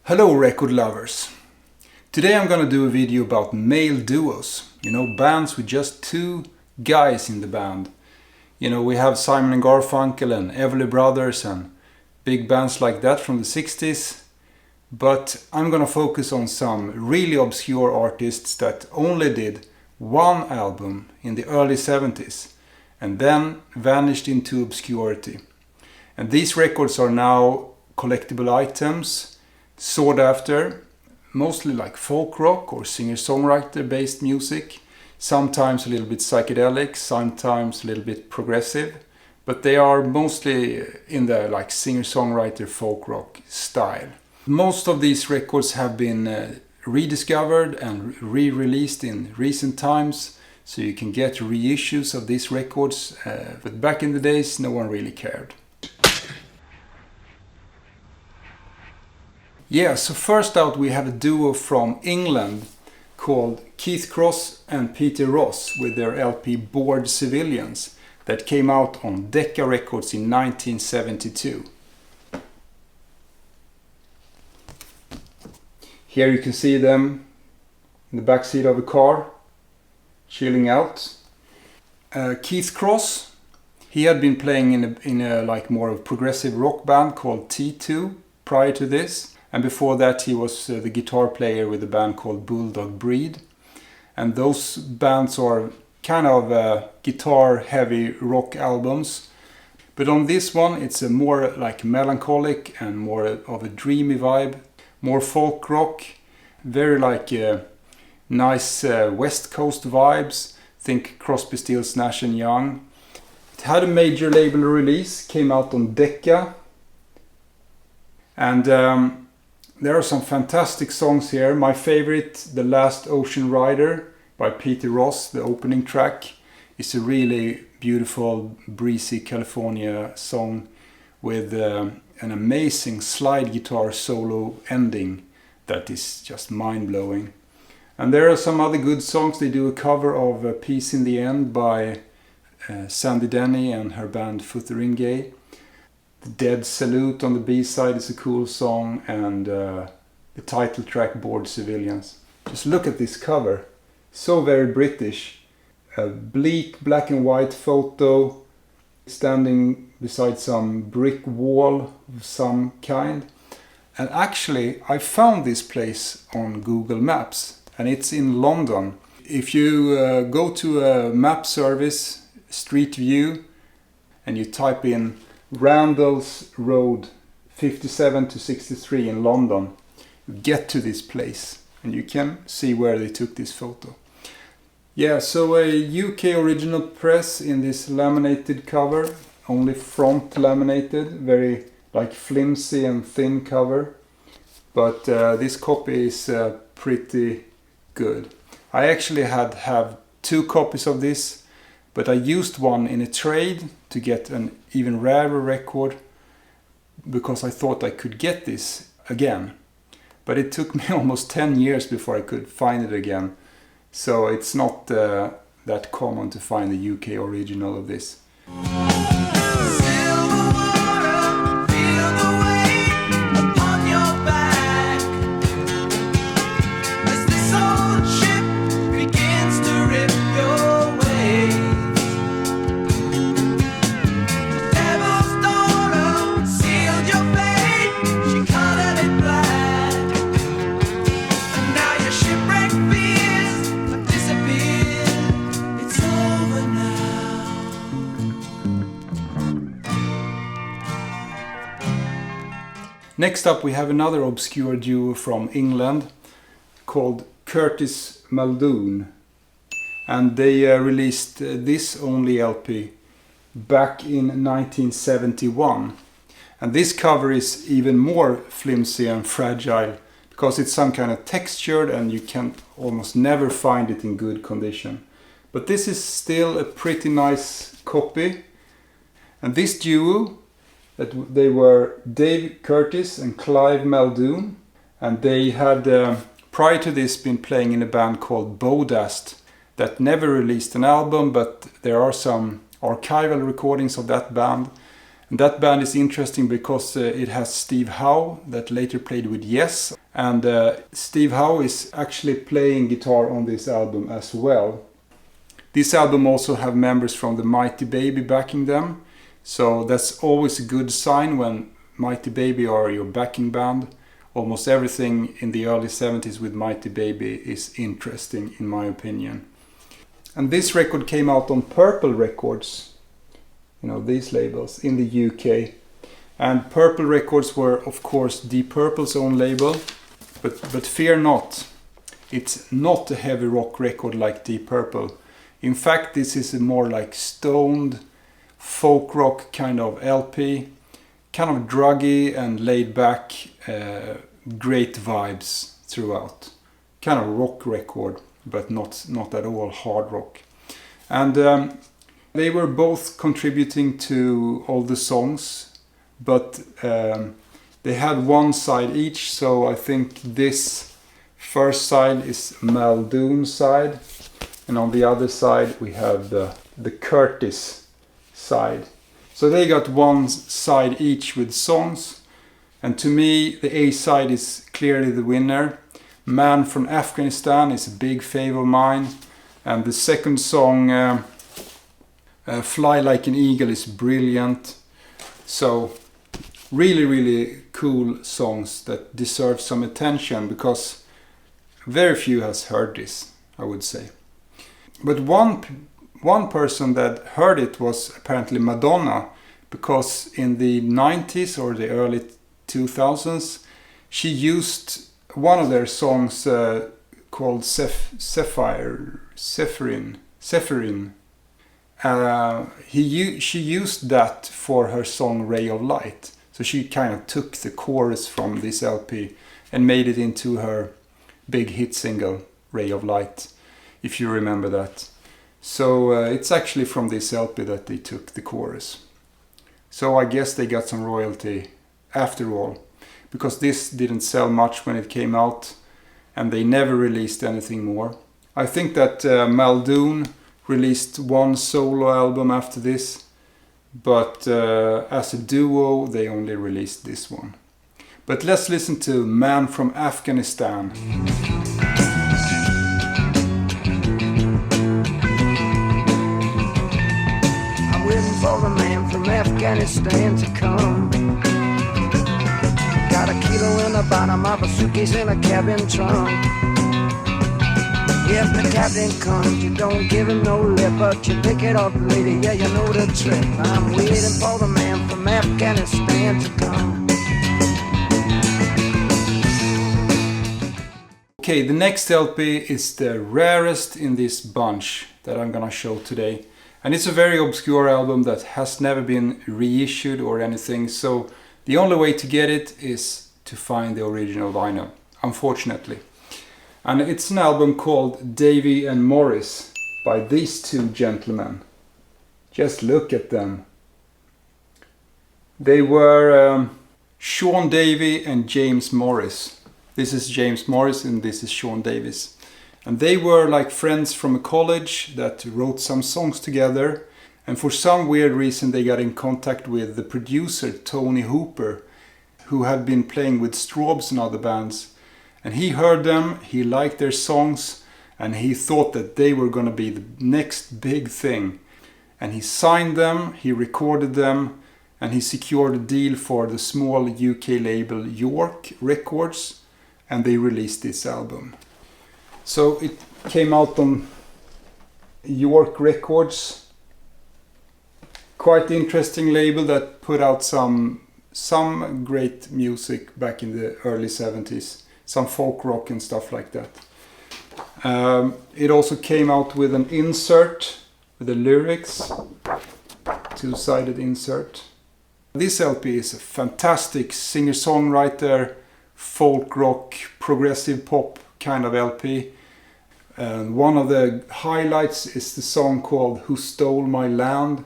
Hello record lovers! Today I'm gonna do a video about male duos. You know, bands with just two guys in the band. You know, we have Simon and Garfunkel and Everly Brothers and big bands like that from the 60s. But I'm gonna focus on some really obscure artists that only did one album in the early 70s and then vanished into obscurity. And these records are now collectible items, sought after, mostly like folk rock or singer-songwriter based music, sometimes a little bit psychedelic, sometimes a little bit progressive, but they are mostly in the like singer-songwriter folk rock style. Most of these records have been rediscovered and re-released in recent times, so you can get reissues of these records, but back in the days no one really cared. Yeah, so first out we have a duo from England called Keith Cross and Peter Ross with their LP Bored Civilians that came out on Decca Records in 1972. Here you can see them in the backseat of a car, chilling out. Keith Cross, he had been playing in a like more of progressive rock band called T2 prior to this. And before that he was the guitar player with a band called Bulldog Breed. And those bands are kind of guitar heavy rock albums. But on this one it's a more like melancholic and more of a dreamy vibe. More folk rock. Very like nice West Coast vibes. Think Crosby, Stills, Nash and Young. It had a major label release. Came out on Decca. And there are some fantastic songs here. My favorite, The Last Ocean Rider by Peter Ross, the opening track, is a really beautiful, breezy California song with an amazing slide guitar solo ending that is just mind-blowing. And there are some other good songs. They do a cover of Peace in the End by Sandy Denny and her band Fotheringay. The Dead Salute on the B-side is a cool song, and the title track Bored Civilians. Just look at this cover, so very British. A bleak black and white photo standing beside some brick wall of some kind. And actually I found this place on Google Maps and it's in London. If you go to a map service, Street View, and you type in Randall's Road 57 to 63 in London, you get to this place and you can see where they took this photo. Yeah, so a UK original press in this laminated cover, only front laminated, very like flimsy and thin cover, but this copy is pretty good. I actually have two copies of this, but I used one in a trade to get an even rarer record because I thought I could get this again. But it took me almost 10 years before I could find it again. So it's not that common to find the UK original of this. Next up we have another obscure duo from England called Curtis Maldoon, and they released this only LP back in 1971, and this cover is even more flimsy and fragile because it's some kind of textured and you can almost never find it in good condition. But this is still a pretty nice copy, and this duo, that they were Dave Curtis and Clive Maldoon, and they had prior to this been playing in a band called Bodast that never released an album, but there are some archival recordings of that band, And that band is interesting because it has Steve Howe that later played with Yes. And Steve Howe is actually playing guitar on this album as well. This album also have members from the Mighty Baby backing them. So that's always a good sign when Mighty Baby are your backing band. Almost everything in the early 70s with Mighty Baby is interesting in my opinion. And this record came out on Purple Records. You know, these labels in the UK. And Purple Records were of course Deep Purple's own label. But fear not. It's not a heavy rock record like Deep Purple. In fact, this is a more like stoned folk rock kind of LP, kind of druggy and laid back, great vibes throughout. Kind of rock record, but not at all hard rock. And they were both contributing to all the songs, but they had one side each, so I think this first side is Maldoon side. And on the other side we have the Curtis side. So they got one side each with songs. And to me the A side is clearly the winner. Man from Afghanistan is a big fave of mine. And the second song, Fly Like an Eagle, is brilliant. So really cool songs that deserve some attention because very few has heard this, I would say. But one person that heard it was apparently Madonna, because in the 90s or the early 2000s she used one of their songs called Sapphire. She used that for her song Ray of Light. So she kind of took the chorus from this LP and made it into her big hit single Ray of Light, if you remember that. So it's actually from this LP that they took the chorus. So I guess they got some royalty after all, because this didn't sell much when it came out and they never released anything more. I think that Maldoon released one solo album after this, but as a duo they only released this one. But let's listen to Man from Afghanistan. I'm waiting for the man from Afghanistan to come. Got a kilo in the bottom of a suitcase in a cabin trunk. If the captain comes, you don't give him no lip, but you pick it up, lady, yeah, you know the trick. I'm waiting for the man from Afghanistan to come. Okay, the next LP is the rarest in this bunch that I'm gonna show today. And it's a very obscure album that has never been reissued or anything, so the only way to get it is to find the original vinyl, unfortunately. And it's an album called Davey and Morris by these two gentlemen. Just look at them. They were Sean Davey and James Morris. This is James Morris and this is Sean Davis. And they were like friends from a college that wrote some songs together. And for some weird reason they got in contact with the producer Tony Hooper, who had been playing with Strawbs and other bands. And he heard them, he liked their songs, and he thought that they were going to be the next big thing. And he signed them, he recorded them, and he secured a deal for the small UK label York Records, and they released this album. So it came out on York Records. Quite interesting label that put out some great music back in the early 70s. Some folk rock and stuff like that. It also came out with an insert with the lyrics, two-sided insert. This LP is a fantastic singer-songwriter, folk rock, progressive pop kind of LP. And one of the highlights is the song called Who Stole My Land.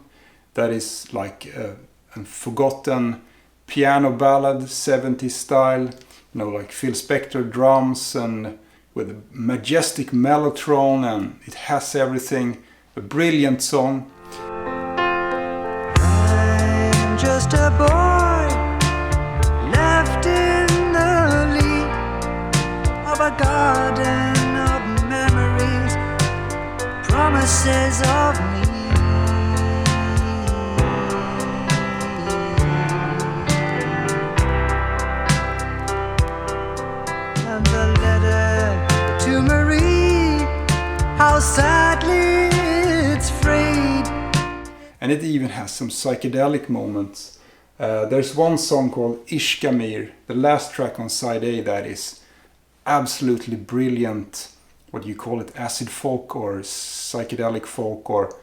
That is like a forgotten piano ballad, 70s style. You know, like Phil Spector drums and with a majestic mellotron, and it has everything. A brilliant song. I'm just a of a garden of memories, promises of me. And the letter to Marie, how sadly it's frayed. And it even has some psychedelic moments. There's one song called Ishkamir, the last track on side A, that is absolutely brilliant. What do you call it? Acid folk or psychedelic folk, or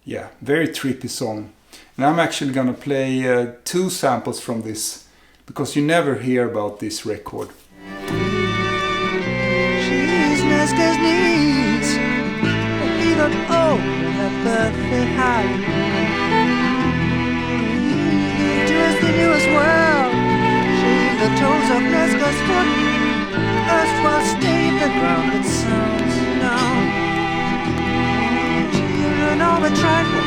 yeah, very trippy song. And I'm actually gonna play 2 samples from this because you never hear about this record. She's Nesca's niece, even old her birthday high. The newest world, shave the toes of Nesca's foot. Erstwhile stayed the ground that sounds now. Children all the trifle,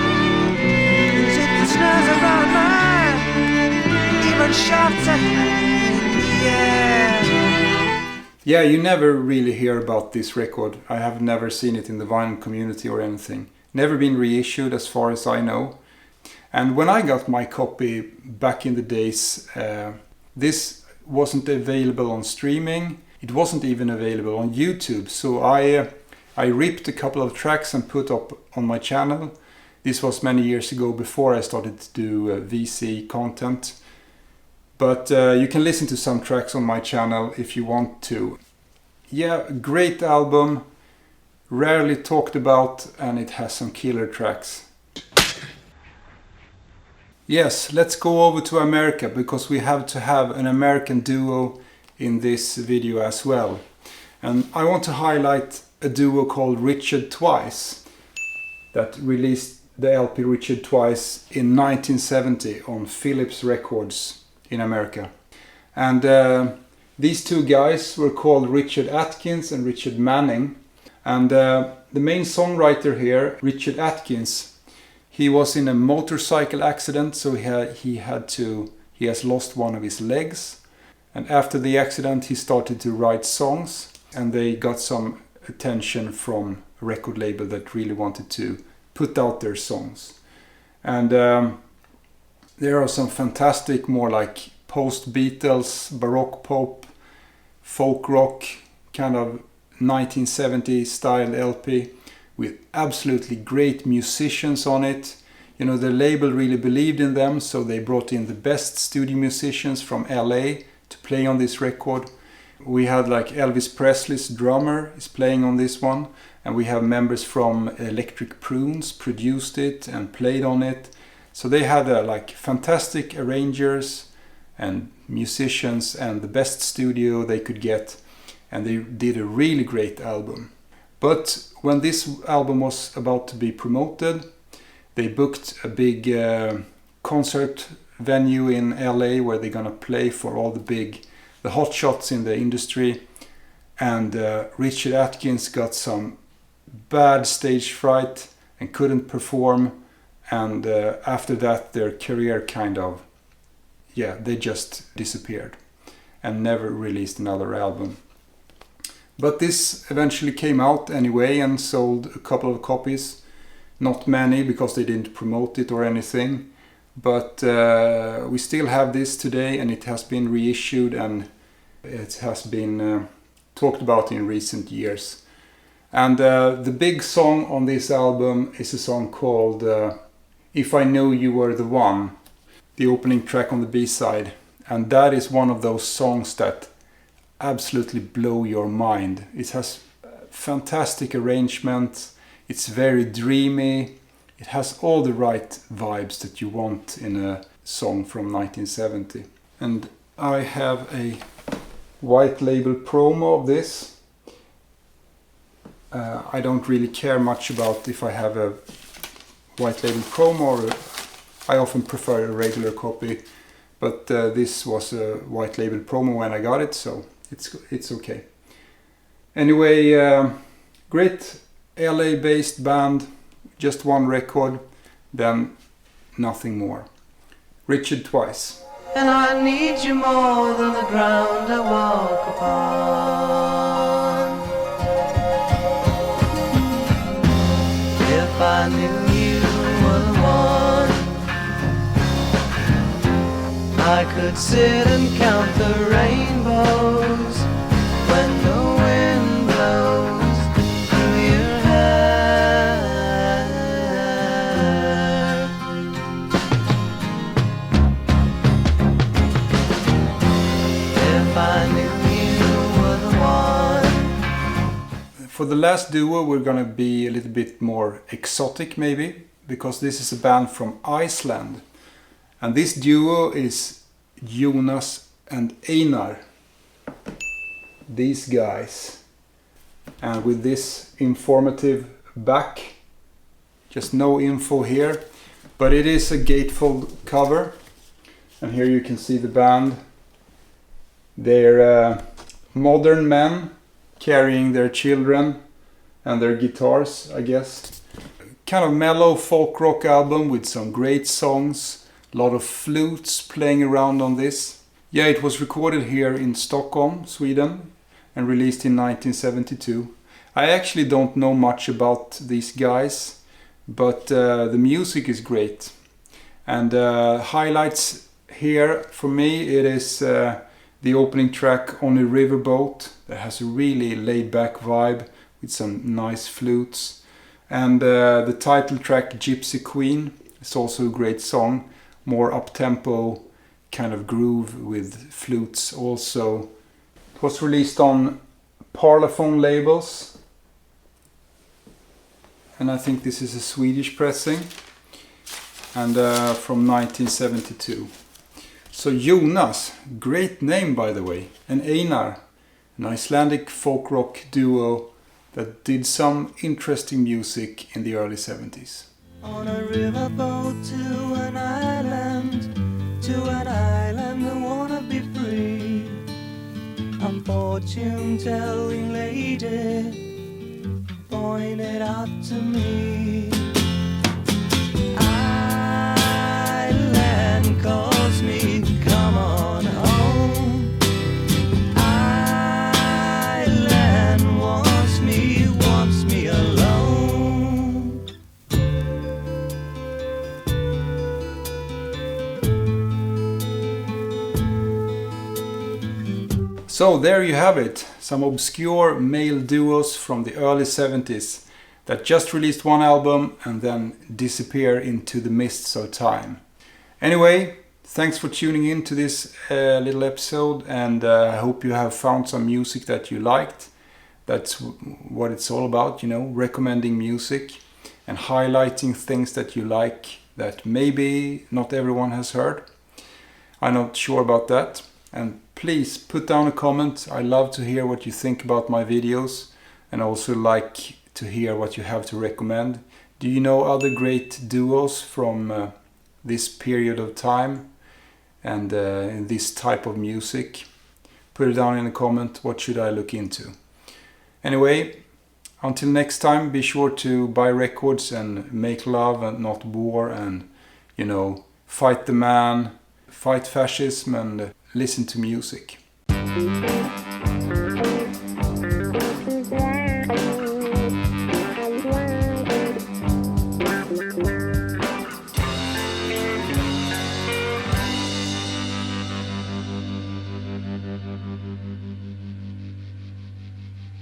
music that snares around mine, even shouts at me, yeah. Yeah, you never really hear about this record. I have never seen it in the vinyl community or anything. Never been reissued as far as I know. And when I got my copy back in the days, this wasn't available on streaming. It wasn't even available on YouTube. So I ripped a couple of tracks and put up on my channel. This was many years ago, before I started to do VC content. But you can listen to some tracks on my channel if you want to. Yeah, great album. Rarely talked about, and it has some killer tracks. Yes, let's go over to America, because we have to have an American duo in this video as well. And I want to highlight a duo called Richard Twice that released the LP Richard Twice in 1970 on Philips Records in America. And these 2 guys were called Richard Atkins and Richard Manning. And the main songwriter here, Richard Atkins, he was in a motorcycle accident, so he has lost one of his legs. And after the accident, he started to write songs, and they got some attention from a record label that really wanted to put out their songs. And there are some fantastic, more like post-Beatles, Baroque pop, folk rock, kind of 1970s style LP. With absolutely great musicians on it. You know, the label really believed in them, so they brought in the best studio musicians from LA to play on this record. We had like Elvis Presley's drummer is playing on this one, and we have members from Electric Prunes produced it and played on it. So they had like fantastic arrangers and musicians and the best studio they could get, and they did a really great album. But when this album was about to be promoted, they booked a big concert venue in LA where they're gonna play for all the hotshots in the industry. And Richard Atkins got some bad stage fright and couldn't perform. And after that, their career they just disappeared and never released another album. But this eventually came out anyway and sold a couple of copies. Not many, because they didn't promote it or anything. But we still have this today, and it has been reissued, and it has been talked about in recent years. And the big song on this album is a song called If I Knew You Were the One, the opening track on the B-side. And that is one of those songs that absolutely blow your mind. It has fantastic arrangements. It's very dreamy. It has all the right vibes that you want in a song from 1970. And I have a white label promo of this. I don't really care much about if I have a white label promo, or I often prefer a regular copy. But this was a white label promo when I got it, so it's okay. Anyway, great LA-based band, just one record, then nothing more. Richard Twice. And I need you more than the ground I walk upon. knew you were the one, I could sit and count the rainbows when the wind blows through your hair. If I knew you were the one. For the last duo we're gonna be a little bit more exotic maybe, because this is a band from Iceland. And this duo is Jónas and Einar. These guys. And with this informative back, just no info here, but it is a gatefold cover. And here you can see the band. They're modern men carrying their children and their guitars, I guess. Kind of mellow folk rock album with some great songs, a lot of flutes playing around on this. Yeah, it was recorded here in Stockholm, Sweden, and released in 1972. I actually don't know much about these guys, but the music is great. And highlights here for me, it is the opening track On a Riverboat, that has a really laid-back vibe with some nice flutes. And the title track Gypsy Queen is also a great song, more up-tempo kind of groove with flutes also. It was released on Parlophone labels, and I think this is a Swedish pressing, and from 1972. So Jónas, great name by the way, and Einar, an Icelandic folk rock duo that did some interesting music in the early 70s. On a riverboat to an island, I wanna be free. A fortune-telling lady pointed out to me. Island calls me, come on home. Island wants me alone. So there you have it, some obscure male duos from the early 70s that just released one album and then disappear into the mists of time. Anyway, thanks for tuning in to this little episode, and I hope you have found some music that you liked. That's what it's all about, you know, recommending music and highlighting things that you like that maybe not everyone has heard. I'm not sure about that. And please put down a comment. I love to hear what you think about my videos, and also like to hear what you have to recommend. Do you know other great duos from this period of time and in this type of music? Put it down in a comment. What should I look into? Anyway, until next time, be sure to buy records and make love and not war, and, you know, fight the man, fight fascism, and listen to music.